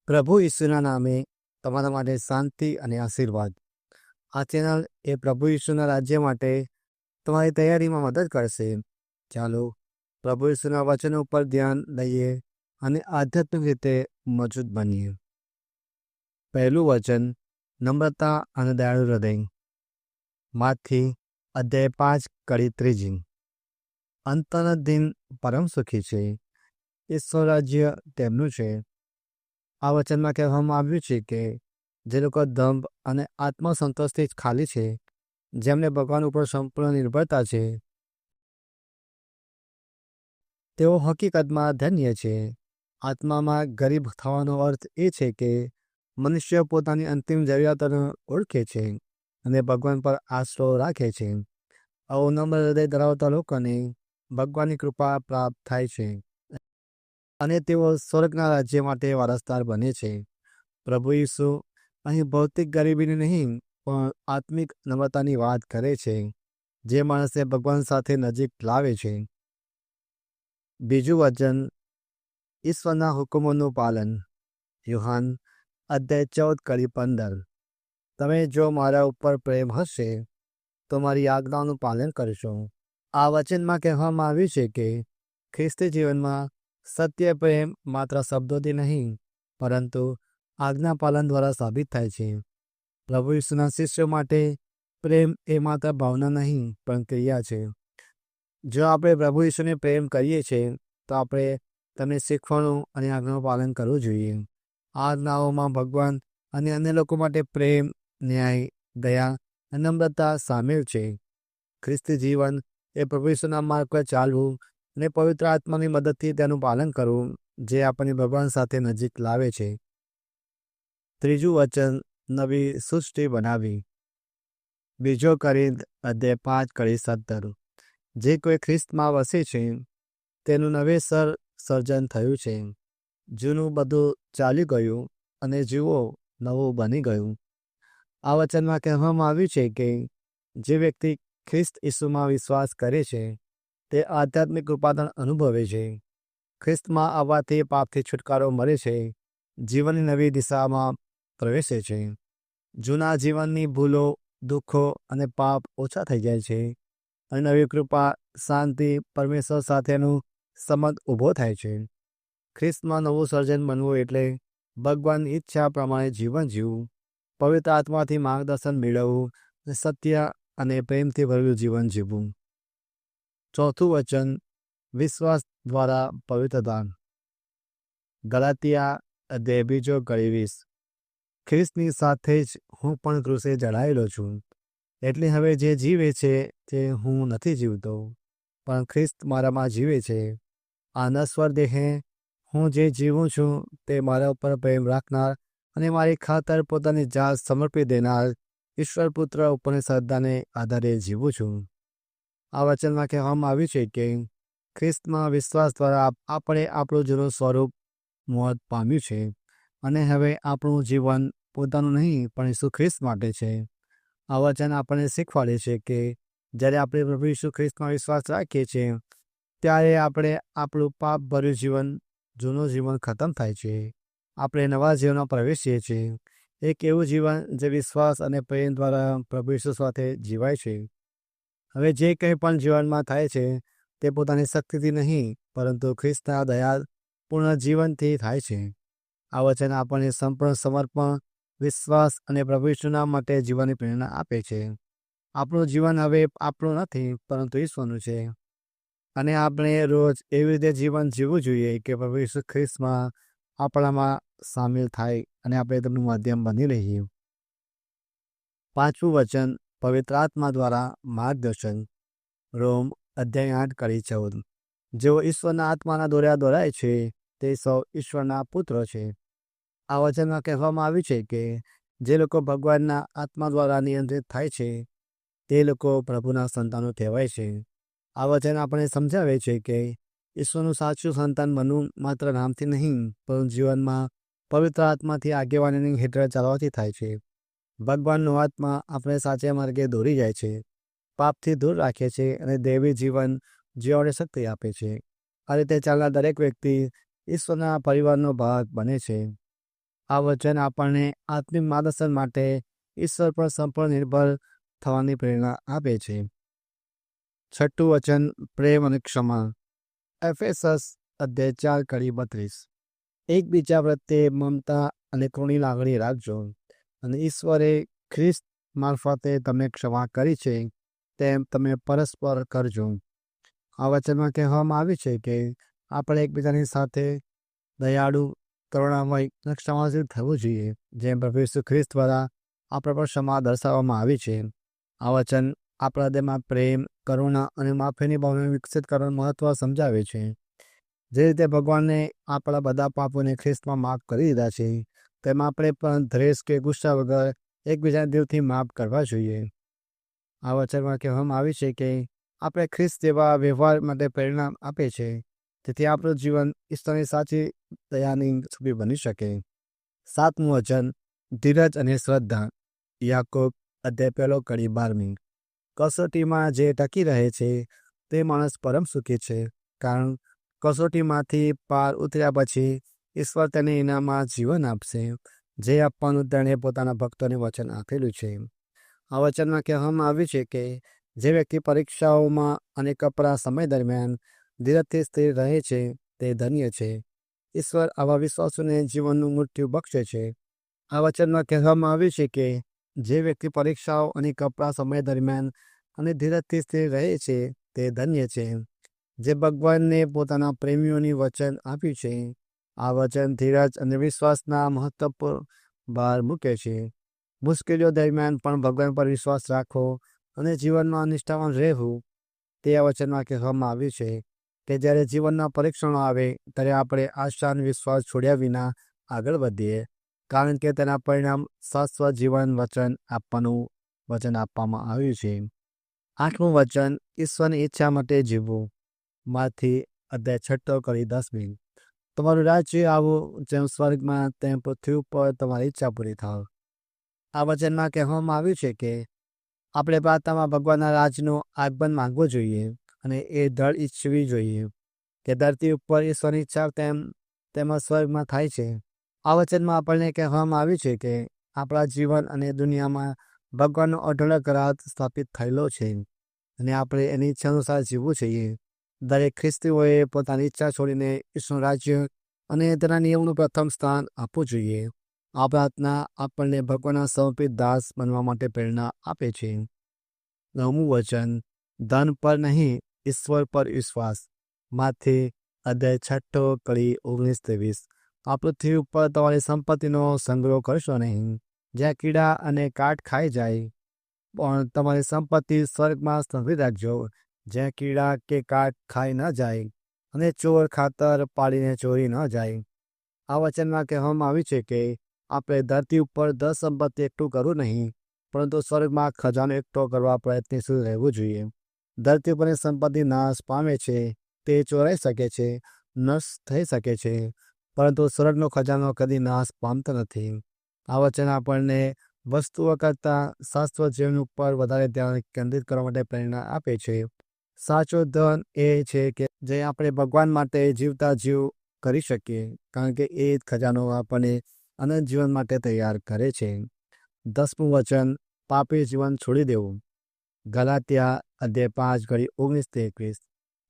પ્રભુ ઈસુના નામે તમારા માટે શાંતિ અને આશીર્વાદ. આ ચેનલ એ પ્રભુ ઈસુના રાજ્ય માટે તમારી તૈયારીમાં મદદ કરશે. ચાલો પ્રભુ ઈસુના વચન ઉપર ધ્યાન દઈએ અને આધ્યાત્મિક રીતે મજબૂત બનીએ. પહેલું વચન, નમ્રતા અને દયાળુ હૃદય. માથી અધ્યાય 5 કડી 3. અંતના દિન પરમ સુખી છે, ઈશ્વર રાજ્ય તેમનું છે. આ વચનમાં કહેવામાં આવ્યું છે કે જે લોકો દંભ અને આત્મસંતોષથી જ ખાલી છે, જેમને ભગવાન ઉપર સંપૂર્ણ નિર્ભરતા છે, તેઓ હકીકતમાં ધન્ય છે. આત્મામાં ગરીબ થવાનો અર્થ એ છે કે મનુષ્ય પોતાની અંતિમ જરૂરિયાતોને ઓળખે છે અને ભગવાન પર આશરો રાખે છે. આવો નમ્ર હૃદય ધરાવતા લોકોને ભગવાનની કૃપા પ્રાપ્ત થાય છે અને તેઓ સ્વર્ગના રાજ્ય માટે વારસદાર બને છે. પ્રભુ ઈસુ અહીં ભૌતિક ગરીબીની નહીં પણ આત્મિક નમ્રતાની વાત કરે છે, જે માણસને ભગવાન સાથે નજીક લાવે છે. બીજું વચન, ઈશ્વરના હુકમોનું પાલન. યુહાન અધ્યાય 14 કડી 15. તમે જો મારા ઉપર પ્રેમ હશે તો મારી આજ્ઞાઓનું પાલન કરશો. આ વચનમાં કહેવામાં આવ્યું છે કે ખ્રિસ્તી જીવનમાં સત્ય પ્રેમ માત્ર શબ્દોથી નહીં પરંતુ આજ્ઞા પાલન દ્વારા સાબિત થાય છે. પ્રભુ ઈસુના શિષ્યો માટે પ્રેમ એ માત્ર ભાવના નહીં પણ ક્રિયા છે. જો આપણે પ્રભુ ઈસુને પ્રેમ કરીએ છીએ તો આપણે તેમને શીખવાનું અને આજ્ઞાનું પાલન કરવું જોઈએ. આ આજ્ઞાઓમાં ભગવાન અને અન્ય લોકો માટે પ્રેમ, ન્યાય, દયા અને નમ્રતા સામેલ છે. ખ્રિસ્તી જીવન એ પ્રભુ ઈસુના માર્ગ પર ચાલવું અને પવિત્ર આત્માની મદદથી તેનું પાલન કરવું, જે આપણને ભગવાન સાથે નજીક લાવે છે. ત્રીજું વચન, નવી સૃષ્ટિ બનાવી. બીજો કોરિન્થ અધ્યાય 5 કડી 17. જે કોઈ ખ્રિસ્તમાં વસે છે તેનું નવેસર સર્જન થયું છે. જૂનું બધું ચાલી ગયું અને જુઓ, નવું બની ગયું. આ વચનમાં કહેવામાં આવ્યું છે કે જે વ્યક્તિ ખ્રિસ્ત ઈસુમાં વિશ્વાસ કરે છે તે આધ્યાત્મિક કૃપાદાન અનુભવે છે. ખ્રિસ્તમાં આવવાથી પાપથી છુટકારો મળે છે, જીવનની નવી દિશામાં પ્રવેશે છે. જૂના જીવનની ભૂલો, દુઃખો અને પાપ ઓછા થઈ જાય છે અને નવી કૃપા, શાંતિ, પરમેશ્વર સાથેનું સંબંધ ઊભો થાય છે. ખ્રિસ્તમાં નવું સર્જન બનવું એટલે ભગવાનની ઈચ્છા પ્રમાણે જીવન જીવવું, પવિત્ર આત્માથી માર્ગદર્શન મેળવવું અને સત્ય અને પ્રેમથી ભરેલું જીવન જીવવું. ચોથું વચન, વિશ્વાસ દ્વારા પવિત્રતા. ગલાતિયા અધ્યાય 2 કડી 20. ખ્રિસ્તની સાથે જ હું પણ ક્રૂસે જડાયેલો છું. એટલે હવે જે જીવે છે તે હું નથી જીવતો, પણ ખ્રિસ્ત મારામાં જીવે છે. આ નશ્વર દેહે હું જે જીવું છું તે મારા ઉપર પ્રેમ રાખનાર અને મારી ખાતર પોતાની જાત સમર્પી દેનાર ઈશ્વર પુત્ર ઉપરની શ્રદ્ધાને આધારે જીવું છું. આ વચનમાં કહેવામાં આવ્યું છે કે ખ્રિસ્તમાં વિશ્વાસ દ્વારા આપણે આપણું જૂનું સ્વરૂપ મોત પામ્યું છે અને હવે આપણું જીવન પોતાનું નહીં પણ ઈસુ ખ્રિસ્ત માટે છે. આ વચન આપણને શીખવાડે છે કે જ્યારે આપણે પ્રભુ ઈસુ ખ્રિસ્તમાં વિશ્વાસ રાખીએ છીએ ત્યારે આપણે આપણું પાપ ભર્યું જીવન, જૂનું જીવન ખતમ થાય છે. આપણે નવા જીવનમાં પ્રવેશીએ છીએ, એક એવું જીવન જે વિશ્વાસ અને પ્રેમ દ્વારા પ્રભુ ઈસુ સાથે જીવાય છે. હવે જે કંઈ પણ જીવનમાં થાય છે તે પોતાની શક્તિથી નહીં પરંતુ ખ્રિસ્તના દયાપૂર્ણ જીવનથી થાય છે. આ વચન આપણને સંપૂર્ણ સમર્પણ, વિશ્વાસ અને પ્રભુ ઈસુના માટે જીવનની પ્રેરણા આપે છે. આપણું જીવન હવે આપણું નથી પરંતુ ઈશ્વરનું છે અને આપણે રોજ એવી રીતે જીવન જીવવું જોઈએ કે પ્રભુ ઈસુ ખ્રિસ્તમાં આપણામાં સામેલ થાય અને આપણે તેમનું માધ્યમ બની રહીએ. પાંચમું વચન, પવિત્ર આત્મા દ્વારા માર્ગદર્શન. રોમ અધ્યાય 8 કડી 14. જેઓ ઈશ્વરના આત્માના દોર્યા દોરાય છે તે સૌ ઈશ્વરના પુત્રો છે. આ વચનમાં કહેવામાં આવ્યું છે કે જે લોકો ભગવાનના આત્મા દ્વારા નિયંત્રિત થાય છે તે લોકો પ્રભુના સંતાનો કહેવાય છે. આ વચન આપણે સમજાવે છે કે ઈશ્વરનું સાચું સંતાન બનવું માત્ર નામથી નહીં પરંતુ જીવનમાં પવિત્ર આત્માથી આગેવાનીની હેઠળ ચાલવાથી થાય છે. ભગવાનનો આત્મા આપણે સાચા માર્ગે દોરી જાય છે, પાપથી દૂર રાખે છે અને દૈવી જીવન જીવવાની શક્તિ આપે છે. આ રીતે ચાલનાર દરેક વ્યક્તિ ઈશ્વરના પરિવારનો ભાગ બને છે. આ વચન આપણને આત્મિક માર્ગદર્શન માટે ઈશ્વર પર સંપૂર્ણ નિર્ભર થવાની પ્રેરણા આપે છે. છઠ્ઠું વચન, પ્રેમ અને ક્ષમા. એફેસસ અધ્યાય 4:32. એકબીજા પ્રત્યે મમતા અને કરુણની લાગણી રાખજો, અને ઈશ્વરે ખ્રિસ્ત મારફતે તમને ક્ષમા કરી છે તેમ તમે પરસ્પર કરજો. આ વચનમાં કહેવામાં આવ્યું છે કે આપણે એકબીજાની સાથે દયાળુ, કરુણામય અને ક્ષમાશીલ થવું જોઈએ, જેમ પ્રભુ ઈસુ ખ્રિસ્ત દ્વારા આપણા પર ક્ષમા દર્શાવવામાં આવી છે. આ વચન આપણા હૃદયમાં પ્રેમ, કરુણા અને માફીની ભાવના વિકસિત કરવાનું મહત્વ સમજાવે છે. જે રીતે ભગવાનને આપણા બધા પાપોને ખ્રિસ્તમાં માફ કરી દીધા છે, તેમ આપણે પણ દ્વેષ કે ગુસ્સા વગર એકબીજાને દિલથી માફ કરવા જોઈએ. આ વચનમાં કહેવામાં આવ્યું છે કે આપણે ખ્રિસ્ત જેવા વ્યવહાર માટે પ્રેરણા આપે છે, જેથી આપણું જીવન ઈશ્વરની સાચી દયાની છબી બની શકે. સાતમું વચન, ધીરજ અને શ્રદ્ધા. યાકોબ અધ્યાય 1:12. કસોટીમાં જે ટકી રહે છે તે માણસ પરમ સુખી છે, કારણ કસોટીમાંથી પાર ઉતર્યા પછી ઈશ્વર તેને ઇનામમાં જીવન આપશે, જે આપવાનું તેણે પોતાના ભક્તોને વચન આપેલું છે. આ વચનમાં કહેવામાં આવ્યું છે કે જે વ્યક્તિ પરીક્ષાઓમાં અને કપરા સમય દરમિયાન ધીરજથી સ્થિર રહે છે તે ધન્ય છે. ઈશ્વર આવા વિશ્વાસોને જીવનનું મૃત્યુ બક્ષે છે. આ વચનમાં કહેવામાં આવ્યું છે કે જે વ્યક્તિ પરીક્ષાઓ અને કપરા સમય દરમિયાન અને ધીરજથી સ્થિર રહે છે તે ધન્ય છે. જે ભગવાનને પોતાના પ્રેમીઓની વચન આપ્યું છે. આ વચન ધીરજ અને વિશ્વાસના મહત્વ પર ભાર મૂકે છે. મુશ્કેલીઓ દરમિયાન પણ ભગવાન પર વિશ્વાસ રાખો અને જીવનમાં નિષ્ઠાવાન રહેવું. તે આ વચનમાં કહેવામાં આવ્યું છે કે જ્યારે જીવનના પરીક્ષણો આવે ત્યારે આપણે આશા અને વિશ્વાસ છોડ્યા વિના આગળ વધીએ, કારણ કે તેના પરિણામ શાશ્વત જીવન આપવાનું વચન આપવામાં આવ્યું છે. આઠમું વચન, ઈશ્વરની ઈચ્છા માટે જીવવું. માથી અધ્યાય 6:10. તમારું રાજ્ય આવું જેમ સ્વર્ગમાં તેમ પૃથ્વી ઉપર તમારી ઈચ્છા પૂરી થાવ. આ વચનમાં કહેવામાં આવ્યું છે કે આપણે પ્રાર્થનામાં ભગવાનના રાજનું આગમન માંગવું જોઈએ અને એ દળ ઈચ્છવી જોઈએ કે ધરતી ઉપર ઈશ્વરની ઈચ્છા તેમજ સ્વર્ગમાં થાય છે. આ વચનમાં આપણને કહેવામાં આવ્યું છે કે આપણા જીવન અને દુનિયામાં ભગવાનનો અઢળક રાજ સ્થાપિત થયેલો છે અને આપણે એની ઈચ્છા અનુસાર જીવવું જોઈએ. દરેક ખ્રિસ્તીઓએ પોતાની ઈચ્છા છોડીને ઈશ્વરનું રાજ્ય અને તેના નિયમનું પ્રથમ સ્થાન આપવું જોઈએ. આ પ્રાર્થના આપણને ભગવાનના સમર્પિત દાસ બનવા માટે પ્રેરણા આપે છે. નવમું વચન, ધન પર નહીં, ઈશ્વર પર વિશ્વાસ. માથી અધ્યાય 6:19-20. આ પૃથ્વી ઉપર તમારી સંપત્તિનો સંગ્રહ કરશો નહીં, જ્યાં કીડા અને કાટ ખાઈ જાય, પણ તમારી સંપત્તિ સ્વર્ગમાં સંગ્રહી રાખજો, જ્યાં કીડા કે કાટ ખાઈ ન જાય અને ચોર ખાતર પાડીને ચોરી ન જાય. આ વચનમાં કહેવામાં આવ્યું છે કે આપણે ધરતી ઉપર ધન સંપત્તિ એકઠું કરવું નહીં, પરંતુ સ્વર્ગમાં ખજાનો એકઠો કરવા પ્રયત્નશીલ રહેવું જોઈએ. ધરતી ઉપરની સંપત્તિ નાશ પામે છે, તે ચોરાઈ શકે છે, નષ્ટ થઈ શકે છે, પરંતુ સ્વર્ગનો ખજાનો કદી નાશ પામતો નથી. આ વચન આપણને વસ્તુઓ કરતાં શાશ્વત જીવન ઉપર વધારે ધ્યાન કેન્દ્રિત કરવા માટે પ્રેરણા આપે છે. સાચો ધન એ છે કે જે આપણે ભગવાન માટે જીવતા જીવ કરી શકીએ, કારણ કે એ ખજાનો આપણને અનંત જીવન માટે તૈયાર કરે છે. 10મું વચન, પાપી જીવન છોડી દેવું. ગલાત્યા અધ્યાય 5:19-21.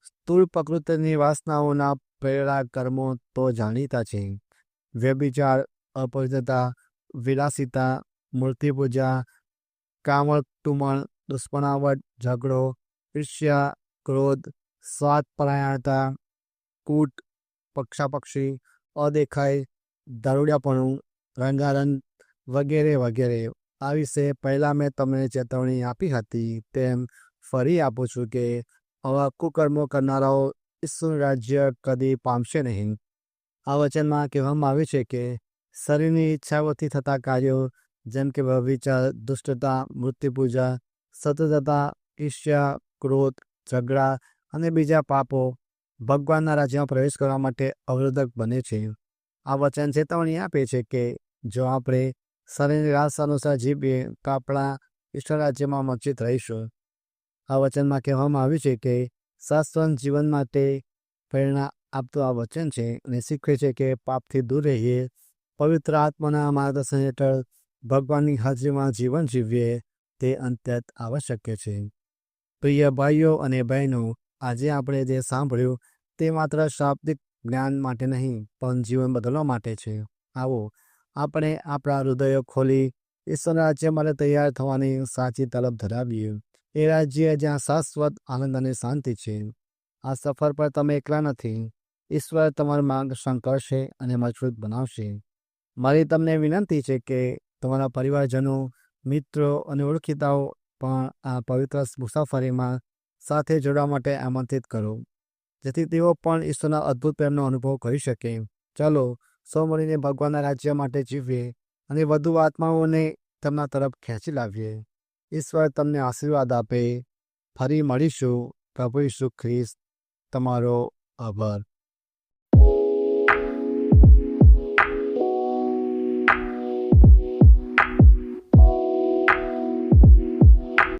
સ્થૂળ પ્રકૃતિની વાસનાઓના પ્રેરણા કર્મો તો જાણીતા છે: વ્યભિચાર, અપવિત્રતા, વિલાસિતા, મૂર્તિપૂજા, કામળતુમણ, દુશ્મનાવટ, ઝઘડો, ઈર્ષ્યા, ક્રોધ, સ્વાર્થપરાયણતા, કૂટ, પક્ષાપક્ષી, અદેખાઈ, દારૂડિયાપણું, રંગારંગ વગેરે વગેરે. આ વિશે પહેલાં મેં તમને ચેતવણી આપી હતી તેમ ફરી આપું છું કે આવા કુકર્મો કરનારાઓ ઈશ્વરનું રાજ્ય કદી પામશે નહીં. આ વચનમાં કહેવામાં આવ્યું છે કે શરીરની ઈચ્છાઓથી થતા કાર્યો જેમ કે વ્યભિચાર, દુષ્ટતા, મૂર્તિપૂજા, શત્રુતા, ઈર્ષ્યા, ક્રોધ, ઝઘડા અને બીજા પાપો ભગવાનના રાજ્યમાં પ્રવેશ કરવા માટે અવરોધક બને છે. આ વચન ચેતવણી આપે છે કે જો આપણે શરીરની લાલસા અનુસાર જીવીએ તો આપણા ઈશ્વર રાજ્યમાં વંચિત રહીશું. આ વચનમાં કહેવામાં આવ્યું છે કે શાશ્વત જીવન માટે પ્રેરણા આપતું આ વચન છે અને શીખવે છે કે પાપથી દૂર રહીએ, પવિત્ર આત્માના માર્ગદર્શન હેઠળ ભગવાનની હાજરીમાં જીવન જીવીએ તે અત્યંત આવશ્યક છે. પ્રિય ભાઈઓ અને બહેનો, આજે આપણે જે સાંભળ્યું તે માત્ર શાબ્દિક જ્ઞાન માટે નહીં પણ જીવન બદલવા માટે છે. આવો આપણે આપણા હૃદયો ખોલી ઈશ્વરના રાજ્ય માટે તૈયાર થવાની સાચી તલબ ધરાવીએ. એ રાજ્ય જ્યાં શાશ્વત આનંદ અને શાંતિ છે. આ સફર પર તમે એકલા નથી. ઈશ્વર તમારું માર્ગદર્શન કરશે અને મજબૂત બનાવશે. મારી તમને વિનંતી છે કે તમારા પરિવારજનો, મિત્રો અને ઓળખીતાઓ પણ આ પવિત્ર મુસાફરીમાં સાથે જોડવા માટે આમંત્રિત કરો, જેથી તેઓ પણ ઈશ્વરના અદ્ભુત પ્રેમનો અનુભવ કરી શકે. ચાલો સૌ મળીને ભગવાનના રાજ્ય માટે જીવીએ અને વધુ આત્માઓને તેમના તરફ ખેંચી લાવીએ. ઈશ્વર તમને આશીર્વાદ આપે. ફરી મળીશું. પ્રભુ ઈસુ ખ્રિસ્ત. તમારો આભાર.